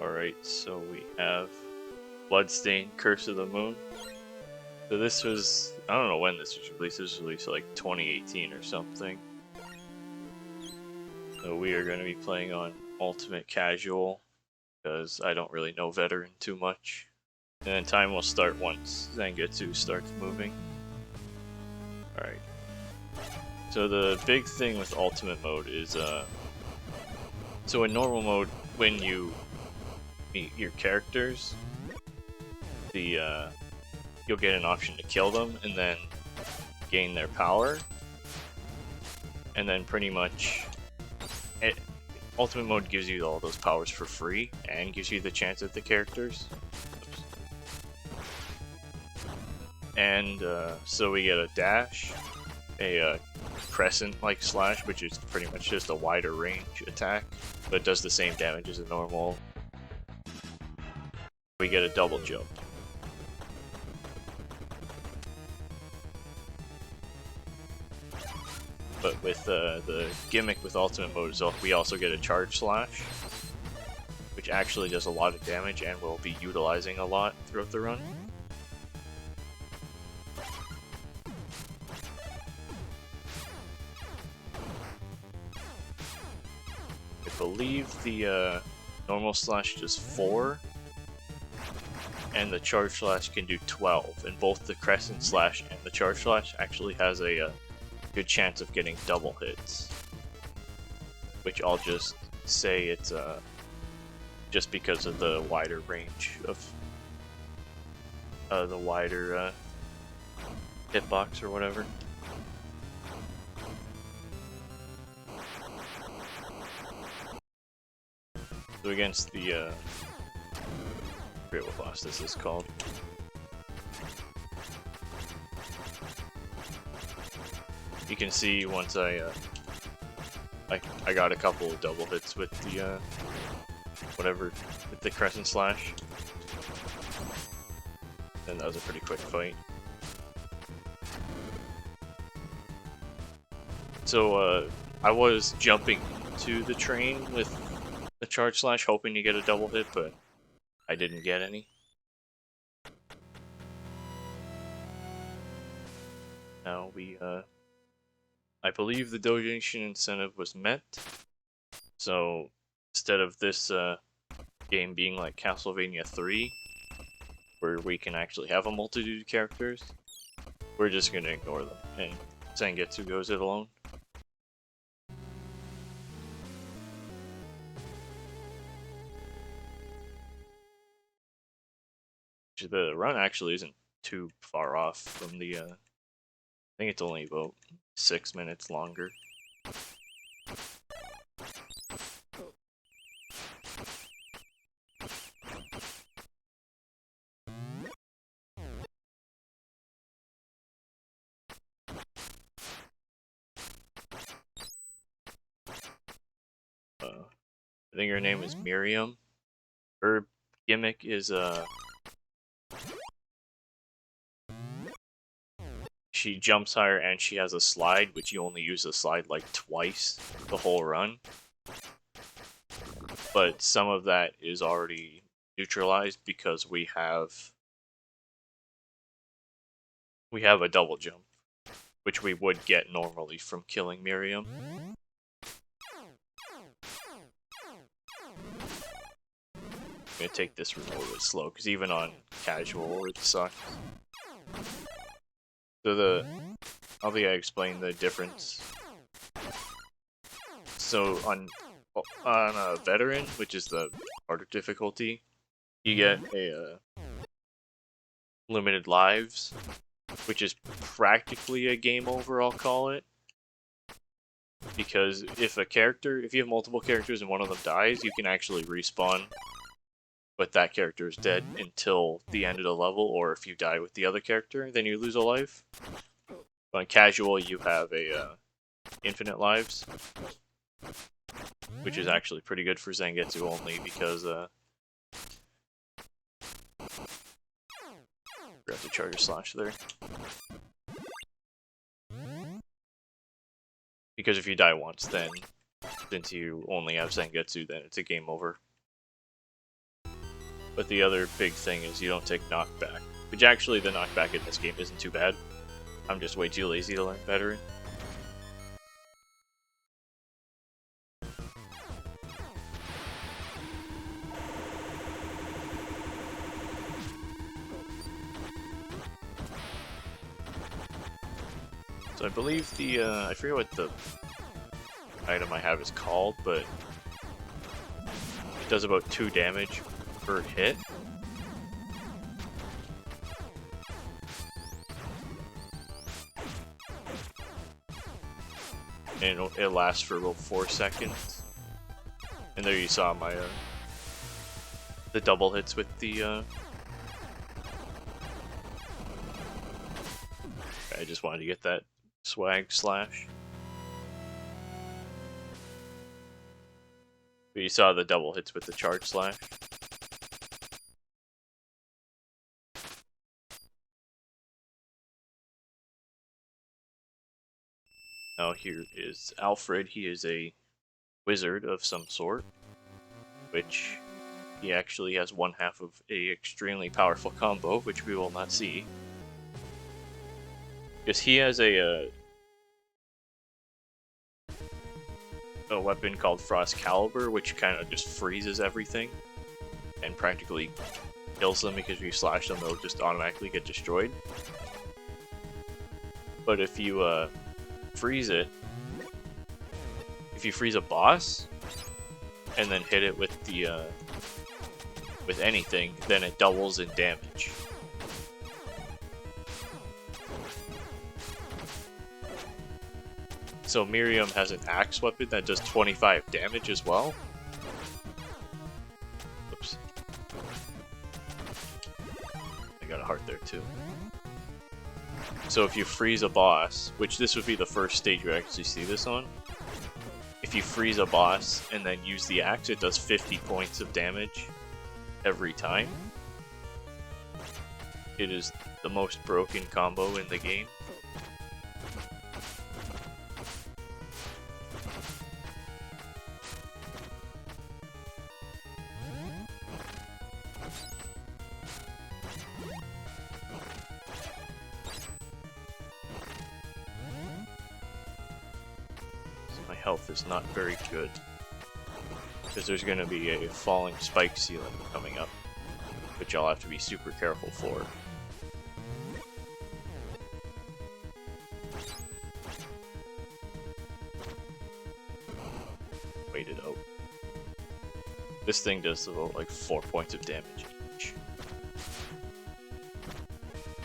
Alright, so we have Bloodstained, Curse of the Moon. So this was, I don't know when this was released. This was released like 2018 or something. So we are going to be playing on Ultimate Casual, because I don't really know Veteran too much. And then time will start once Zangetsu starts moving. Alright. So the big thing with Ultimate mode is, so in normal mode, when you meet your characters, you'll get an option to kill them and then gain their power. And then pretty much, Ultimate mode gives you all those powers for free and gives you the chance at the characters. And so we get a dash, a crescent-like slash, which is pretty much just a wider range attack, but it does the same damage as a normal. We get a double jump. But with the gimmick with Ultimate mode is we also get a charge slash, which actually does a lot of damage and we'll be utilizing a lot throughout the run. I believe the normal slash does 4, and the charge slash can do 12, and both the crescent slash and the charge slash actually has a good chance of getting double hits, which I'll just say it's just because of the wider range of the wider hitbox or whatever. So against the I forget what boss this is called. You can see once I got a couple of double hits with the with the crescent slash, and that was a pretty quick fight. So I was jumping to the train with the charge slash, hoping to get a double hit, but I didn't get any. Now we I believe the donation incentive was met, so instead of this game being like Castlevania 3, where we can actually have a multitude of characters, we're just gonna ignore them, and Zangetsu goes it alone. The run actually isn't too far off from the, I think it's only about 6 minutes longer. I think her name is Miriam. Her gimmick is she jumps higher and she has a slide, which you only use the slide like twice the whole run. But some of that is already neutralized because we have a double jump, which we would get normally from killing Miriam. I'm gonna take this really slow because even on casual it sucks. So I'll be able to explain the difference. So on a veteran, which is the harder difficulty, you get a limited lives, which is practically a game over, I'll call it. Because if you have multiple characters and one of them dies, you can actually respawn, but that character is dead until the end of the level, or if you die with the other character, then you lose a life. But on casual, you have a infinite lives, which is actually pretty good for Zangetsu only because forgot to charge a slash there. Because if you die once, then since you only have Zangetsu, then it's a game over. But the other big thing is you don't take knockback. Which actually, the knockback in this game isn't too bad. I'm just way too lazy to learn veteran. So I believe the, I forget what the item I have is called, but it does about 2 damage per hit. And it lasts for about 4 seconds. And there you saw my, the double hits with the, I just wanted to get that swag slash. But you saw the double hits with the charge slash. Now here is Alfred. He is a wizard of some sort, which he actually has one half of a extremely powerful combo, which we will not see. Because he has a weapon called Frost Caliber, which kind of just freezes everything and practically kills them, because if you slash them, they'll just automatically get destroyed. But if you freeze it, if you freeze a boss and then hit it with the with anything, then it doubles in damage. So Miriam has an axe weapon that does 25 damage as well. Oops. I got a heart there too. So if you freeze a boss, which this would be the first stage you actually see this on, if you freeze a boss and then use the axe, it does 50 points of damage every time. It is the most broken combo in the game. Health is not very good, because there's going to be a falling spike ceiling coming up, which I'll have to be super careful for. Wait it out. This thing does about like 4 points of damage each.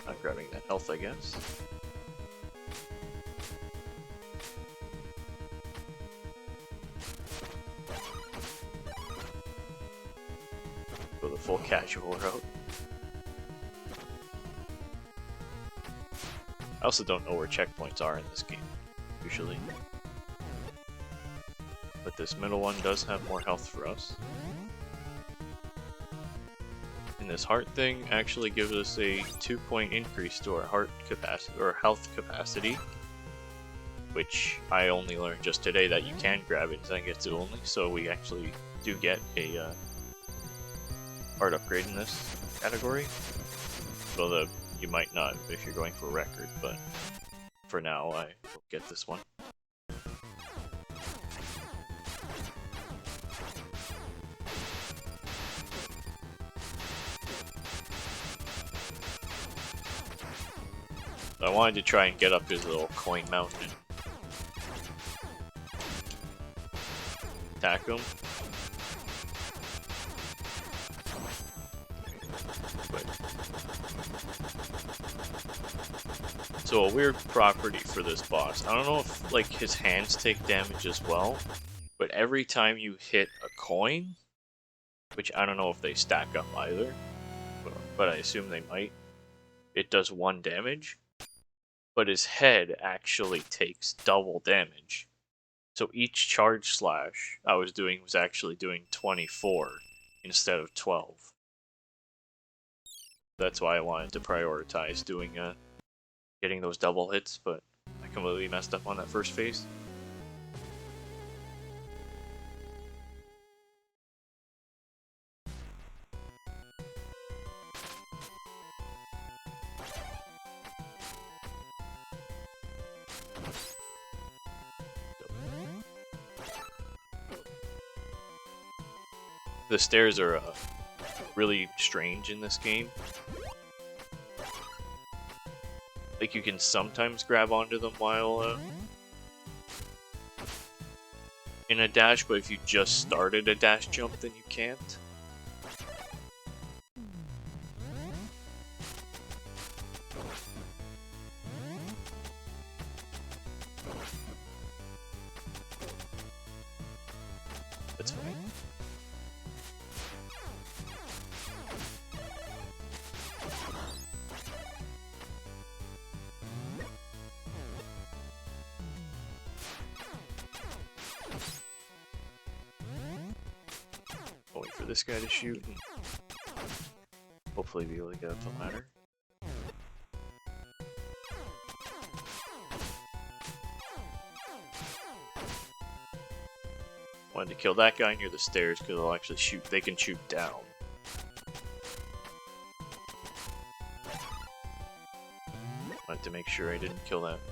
Not grabbing that health, I guess. Full casual route. I also don't know where checkpoints are in this game, usually. But this middle one does have more health for us. And this heart thing actually gives us a 2-point increase to our heart capacity, or health capacity. Which I only learned just today that you can grab it, and I get to only, so we actually do get a heart upgrade in this category. Although you might not if you're going for a record, but for now I will get this one. So I wanted to try and get up his little coin mountain. Attack him. So a weird property for this boss. I don't know if like his hands take damage as well, but every time you hit a coin, which I don't know if they stack up either, but I assume they might, it does 1 damage, but his head actually takes double damage. So each charge slash I was doing was actually doing 24 instead of 12. That's why I wanted to prioritize doing getting those double hits, but I completely messed up on that first phase. The stairs are really strange in this game. Like, you can sometimes grab onto them while in a dash, but if you just started a dash jump, then you can't. That's fine. I'll wait for this guy to shoot and hopefully be able to get up the ladder. Wanted to kill that guy near the stairs because they'll actually shoot. They can shoot down. Wanted to make sure I didn't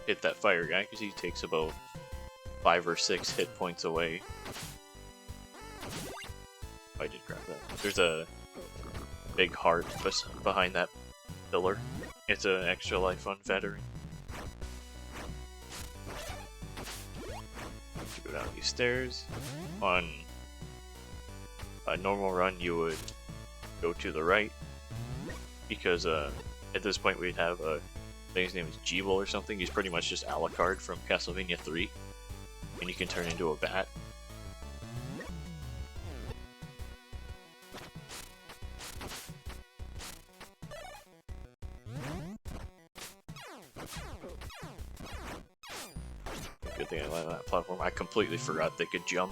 hit that fire guy because he takes about 5 or 6 hit points away. Oh, I did grab that. There's a big heart behind that pillar. It's an extra life on veteran. Go down these stairs. On a normal run, you would go to the right because at this point we'd have I think his name is Jeeble or something. He's pretty much just Alucard from Castlevania 3, and you can turn into a bat. Good thing I landed on that platform. I completely forgot they could jump.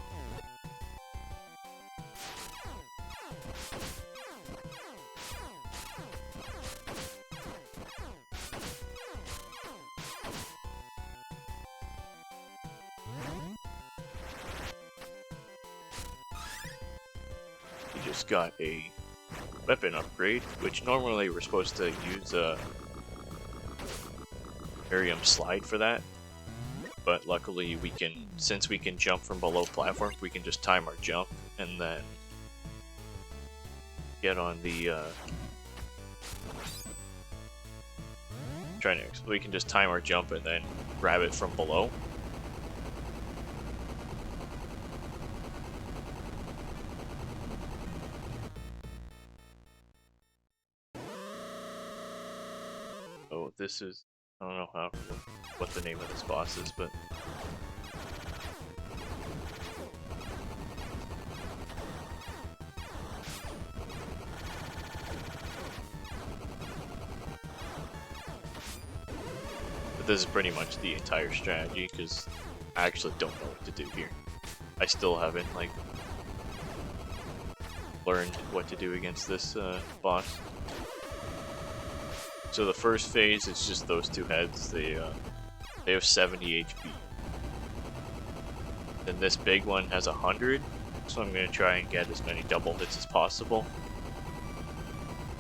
We just got a weapon upgrade, which normally we're supposed to use a Arium slide for that. But luckily we can, since we can jump from below platforms, we can just time our jump and then get on the we can just time our jump and then grab it from below. Oh, this is, I don't know what the name of this boss is, but this is pretty much the entire strategy, because I actually don't know what to do here. I still haven't, like, learned what to do against this boss. So the first phase is just those two heads. They have 70 HP. Then this big one has 100, so I'm going to try and get as many double hits as possible.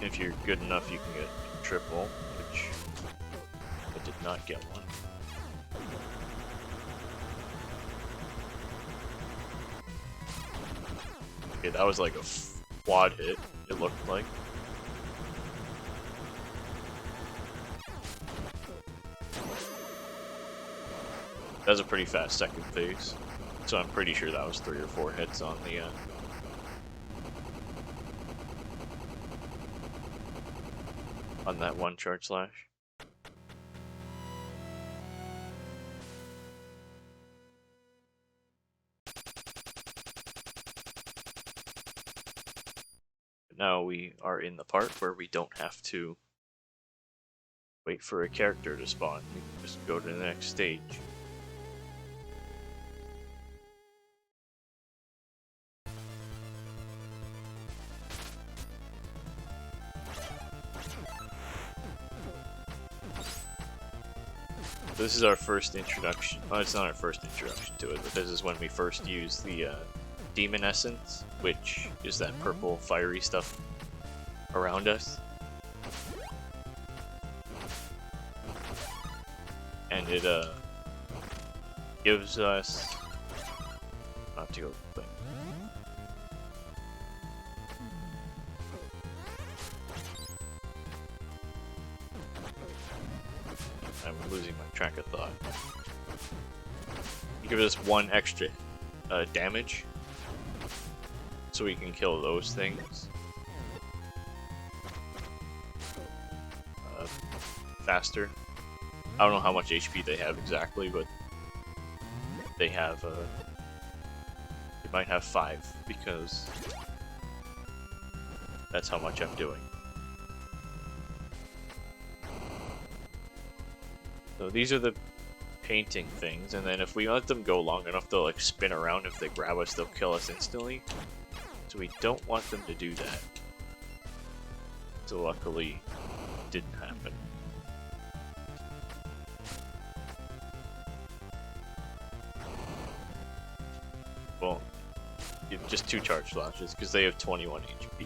If you're good enough, you can get a triple, which I did not get one. Okay, that was like a quad hit, it looked like. That was a pretty fast second phase, so I'm pretty sure that was 3 or 4 hits on the on that one charge slash. Now we are in the part where we don't have to wait for a character to spawn. We can just go to the next stage. This is our first introduction. Well, it's not our first introduction to it, but this is when we first use the Demon Essence, which is that purple fiery stuff around us. And it gives us... I have to go thing. I'm losing my track of thought. It gives us 1 extra damage, so we can kill those things faster. I don't know how much HP they have exactly, but they have they might have 5 because that's how much I'm doing. So these are the painting things, and then if we let them go long enough, they'll like spin around. If they grab us, they'll kill us instantly. So we don't want them to do that. So luckily, it didn't happen. Well, just 2 charge flashes because they have 21 HP.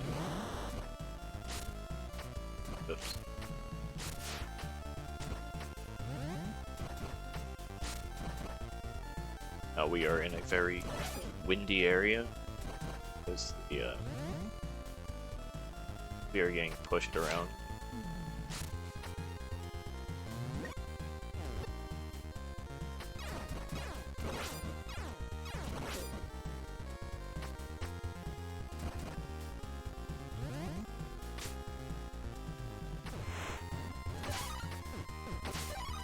Oops. Now we are in a very windy area because the we are getting pushed around.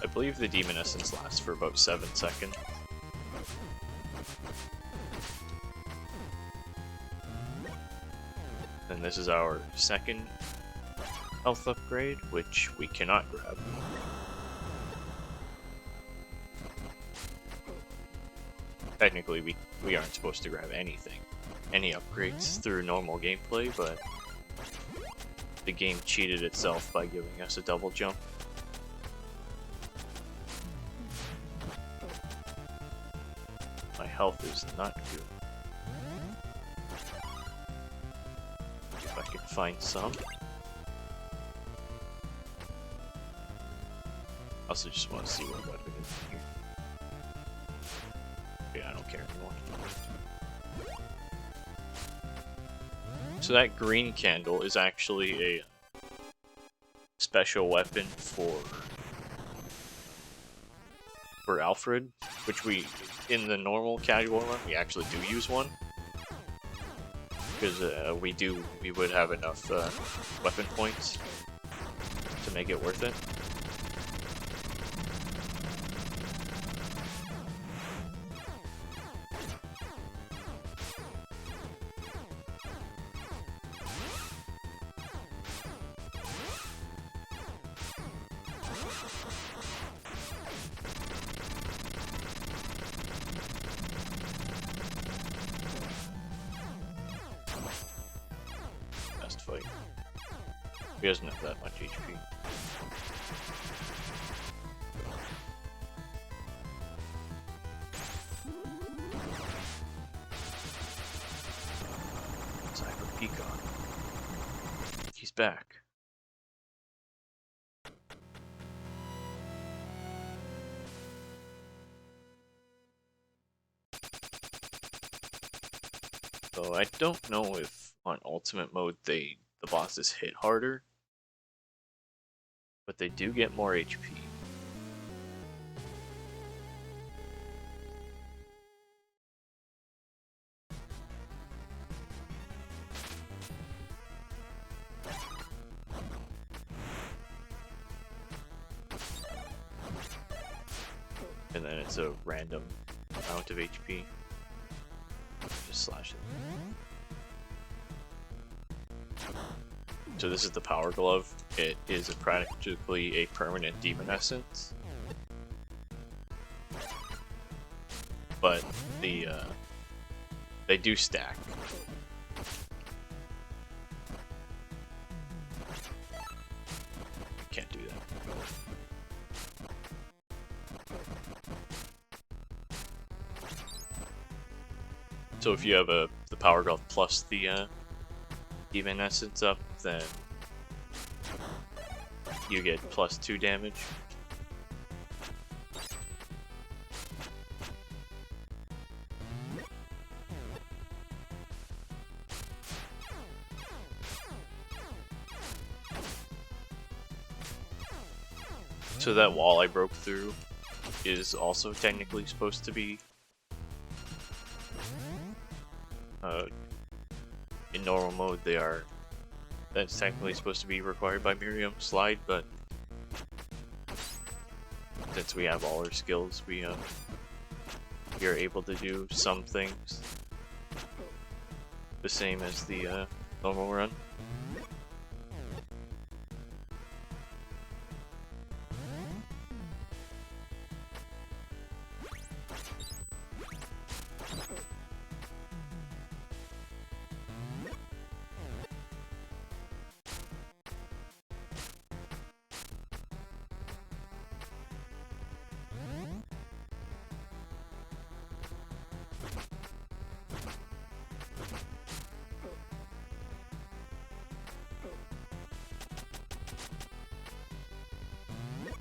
I believe the demon essence lasts for about 7 seconds. And this is our second health upgrade, which we cannot grab. Technically, we aren't supposed to grab anything, any upgrades through normal gameplay, but the game cheated itself by giving us a double jump. My health is not good. If I can find some. I also just want to see what weapon is in here. Yeah, I don't care anymore. So that green candle is actually a special weapon for Alfred, which we, in the normal casual run, we actually do use one. Because we would have enough weapon points to make it worth it. Fight. He doesn't have that much HP. Cyber Peacock. He's back. So I don't know if on ultimate mode the bosses hit harder, but they do get more HP. And then it's a random amount of HP. Just slash it. So this is the Power Glove. It is practically a permanent demon essence, but they do stack. Can't do that. So if you have the Power Glove plus the demon essence up, then you get +2 damage. So that wall I broke through is also technically supposed to be in normal mode. That's technically supposed to be required by Miriam slide, but since we have all our skills, we are able to do some things the same as the normal run.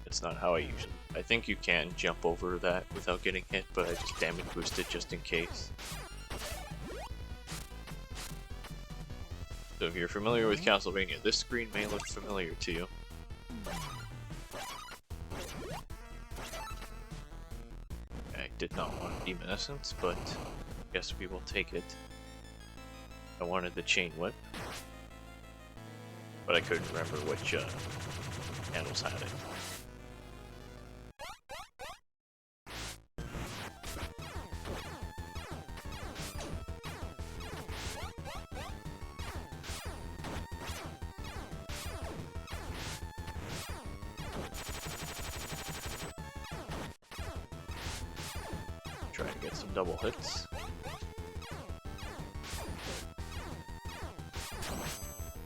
It's not how I usually. I think you can jump over that without getting hit, but I just damage boosted just in case. So if you're familiar with Castlevania, this screen may look familiar to you. I did not want Demon Essence, but I guess we will take it. I wanted the Chain Whip, but I couldn't remember which handles had it. Try and get some double hits.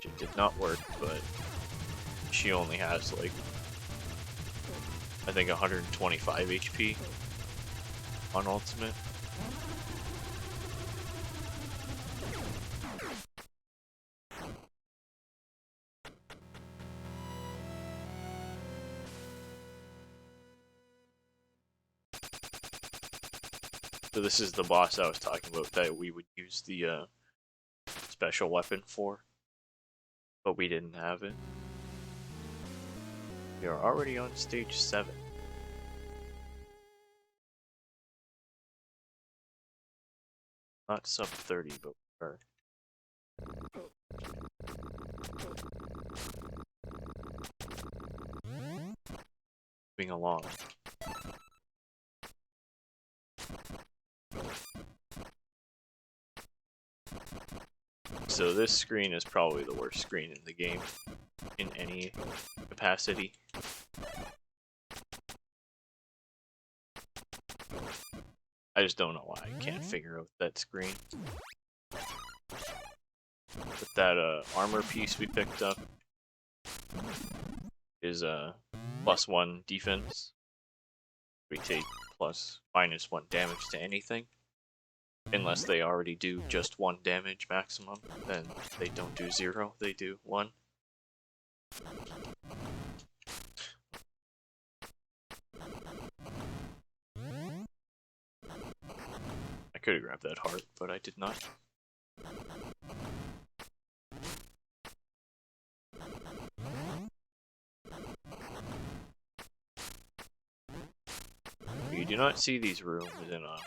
It did not work, but she only has like, I think 125 HP on ultimate. So this is the boss I was talking about that we would use the special weapon for, but we didn't have it. We are already on stage 7. Not sub 30, but we are. Moving along. So this screen is probably the worst screen in the game, in any capacity. I just don't know why I can't figure out that screen. But that armor piece we picked up is +1 defense. We take -1 damage to anything. Unless they already do just 1 damage maximum, then they don't do 0, they do 1. I could have grabbed that heart, but I did not. You do not see these rooms in a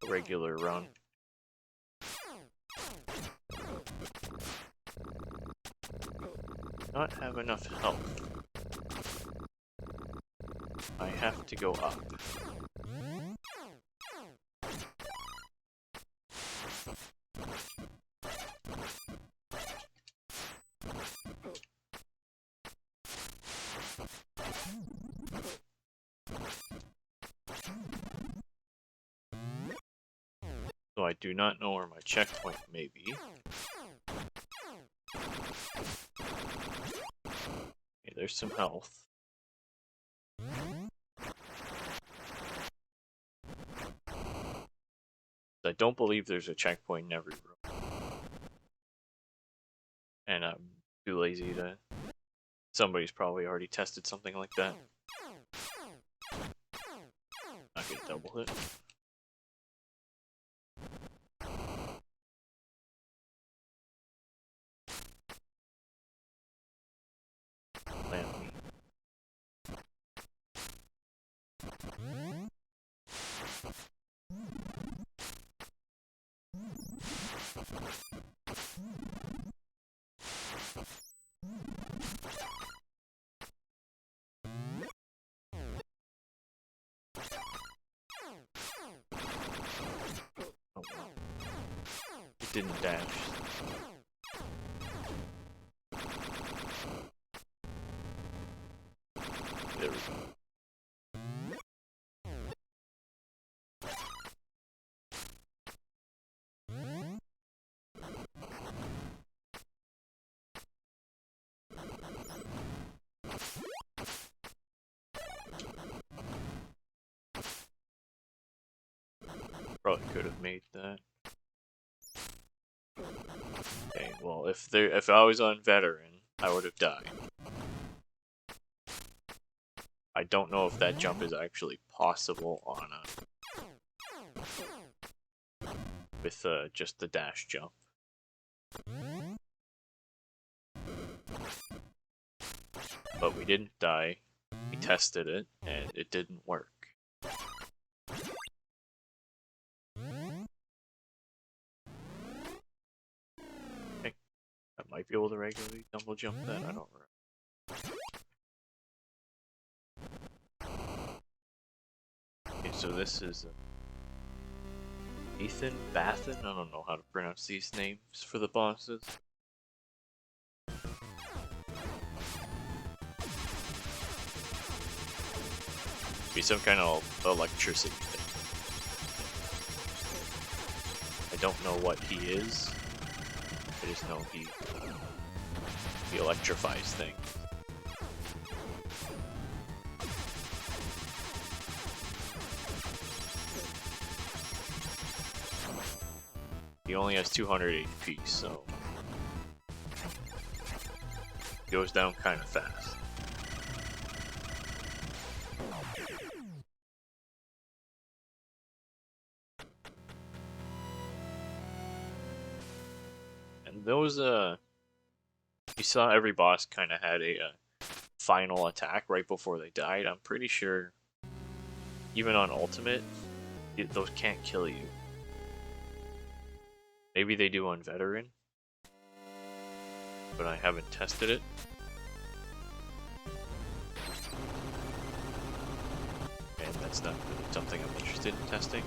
regular run. Not have enough health. I have to go up. So I do not know where my checkpoint may be. Okay, there's some health. I don't believe there's a checkpoint in every room. And I'm too lazy to... Somebody's probably already tested something like that. Not get double hit. Land me. Oh, it didn't dash. There we go. Probably could have made that. Okay, well, if I was on veteran, I would have died. I don't know if that jump is actually possible on with just the dash jump. But we didn't die. We tested it, and it didn't work. Okay. I might be able to regularly double jump that, I don't remember. Okay, so this is Ethan, Bathen? I don't know how to pronounce these names for the bosses. Be some kind of electricity thing. I don't know what he is. I just know he electrifies things. He only has 200 HP, so he goes down kind of fast. And those, you saw every boss kind of had a final attack right before they died. I'm pretty sure, even on Ultimate, those can't kill you. Maybe they do on Veteran, but I haven't tested it. And that's not really something I'm interested in testing.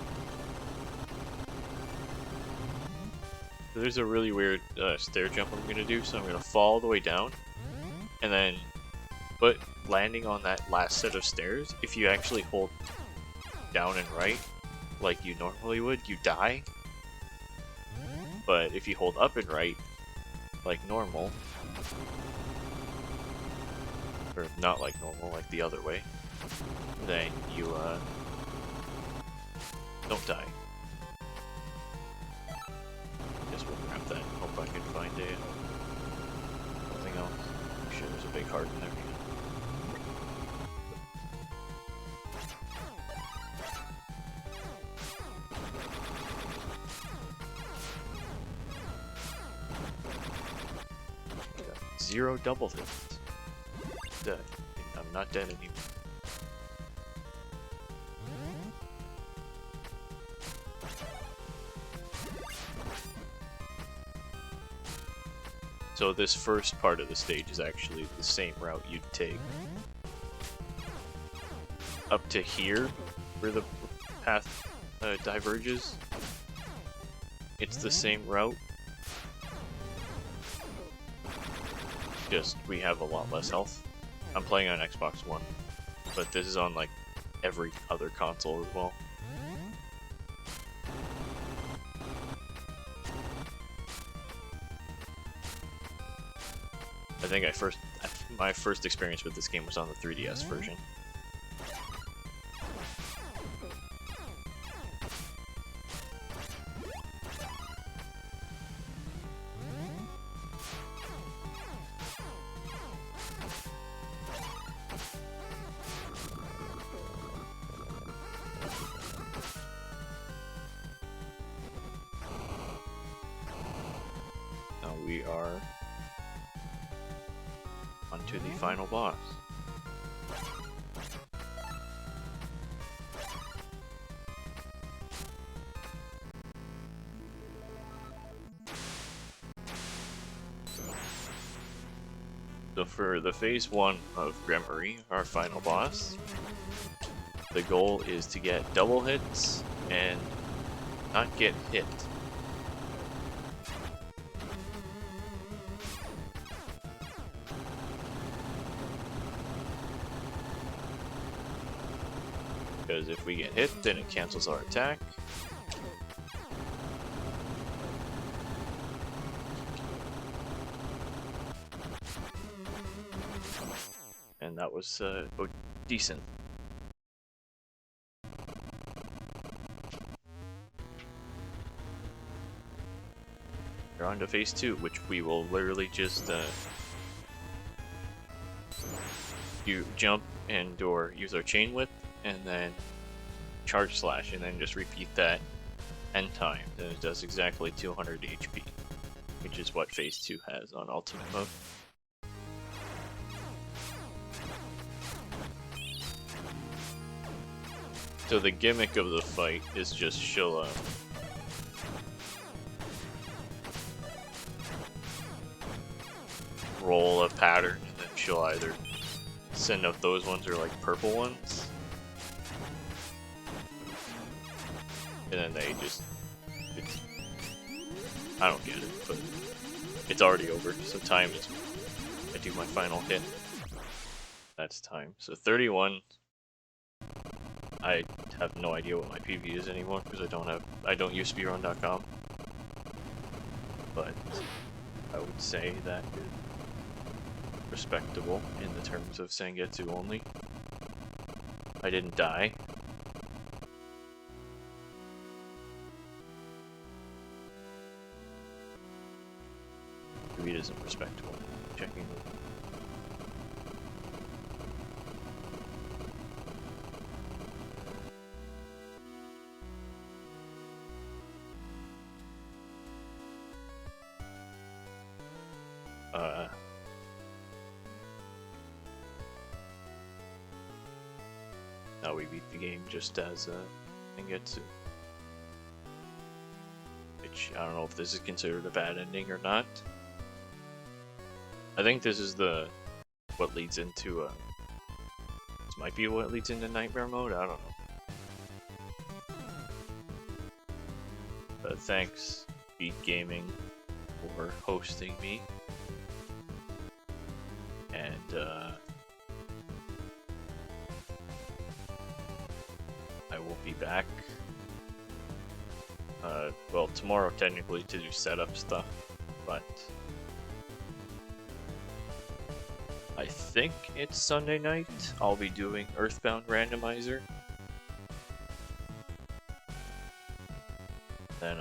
So there's a really weird stair jump I'm going to do, so I'm going to fall all the way down, and then, but landing on that last set of stairs, if you actually hold down and right, like you normally would, you die. But if you hold up and right, like normal, or not like normal, like the other way, then you don't die. Guess we'll grab that. Hope I can find something else. I'm sure there's a big heart in there. Zero double hits. Dead. I'm not dead anymore. So this first part of the stage is actually the same route you'd take. Up to here, where the path diverges, it's the same route. Just we have a lot less health. I'm playing on Xbox One, but this is on like every other console as well. I think my first experience with this game was on the 3DS version. Now we are onto the final boss. So for the phase 1 of Gremory, our final boss, the goal is to get double hits and not get hit. Because if we get hit, then it cancels our attack. And that was decent. We're on to phase 2, which we will literally just you jump and or use our chain whip, and then charge slash, and then just repeat that n times, and it does exactly 200 HP, which is what phase 2 has on ultimate mode. So the gimmick of the fight is just she'll roll a pattern, and then she'll either send out those ones or like purple ones, and then they just, I don't get it, but it's already over, so time is, I do my final hit, that's time. So 31, I have no idea what my PV is anymore because I don't use speedrun.com, but I would say that is respectable in the terms of Sangetsu only. I didn't die. Maybe it isn't respectable. Checking. Now we beat the game just as Sangetsu. Which, I don't know if this is considered a bad ending or not. I think this is what leads into this might be what leads into Nightmare mode, I don't know. But thanks, SpeedGaming, for hosting me. And I will be back. Well, tomorrow technically to do setup stuff, but I think it's Sunday night. I'll be doing Earthbound Randomizer. Then,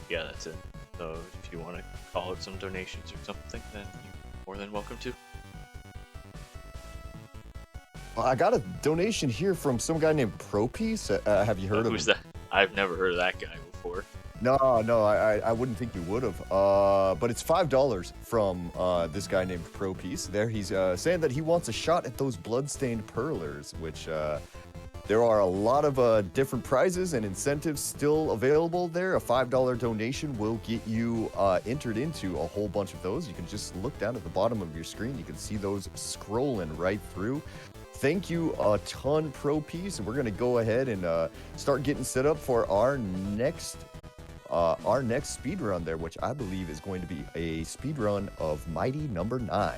yeah, that's it. So if you want to call it some donations or something, then you're more than welcome to. I got a donation here from some guy named ProPiece. Have you heard of him? Who's that? I've never heard of that guy before. No, I wouldn't think you would have. But it's $5 from this guy named ProPiece. There, he's saying that he wants a shot at those Bloodstained Pearlers, which there are a lot of different prizes and incentives still available there. A $5 donation will get you entered into a whole bunch of those. You can just look down at the bottom of your screen. You can see those scrolling right through. Thank you a ton, ProPiece, and we're gonna go ahead and start getting set up for our next speed run there, which I believe is going to be a speed run of Mighty number 9.